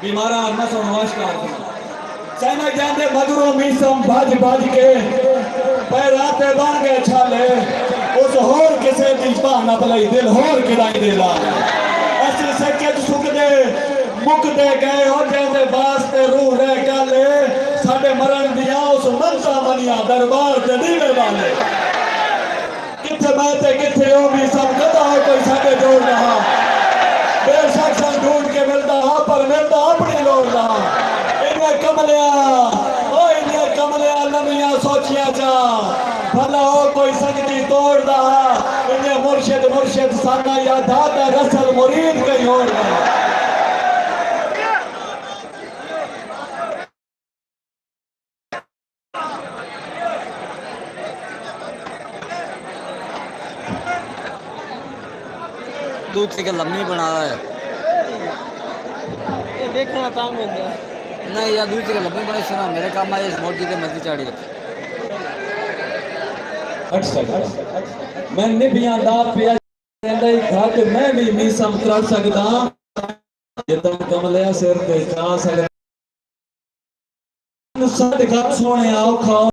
बीमारा नसों नमस्कार चैन जाते मगरों मीसम भज भज के पैराते बन गए छाले उस होर किसे दी बहाना भलाई दिल होर किराई दे ला ऐसे सके सुखदे मुकदे गए हो जैसे वास्ते रूह रह गले साडे मरण दिया उस मनसा मनिया दरबार ते दीवे वाले किथे बैठे किथे हो भी सब कदा हो कोई साडे जोड़ रहा बेशक सन ढूंढ के मिलता हा पर मिलता अपनी लोड़ रहा इन्हें कमलिया नमिया सोचिया चा भला हो कोई संगती तोड़दा इन्हें मुर्शिद साना या दादा रसल मुरीद कहीं और रहा दूध से लम्बी बना रहा है ये देखना काम होगा नहीं यार दूध से लम्बी बड़ी सुना मेरे काम आए इस मोटी के मर्जी चाड़ी मैंने भी दात पिया घट मैं भी मीसम कर सकदा जितना कमलिया सिर पे जा सकदा सद घर सोने आओ खाओ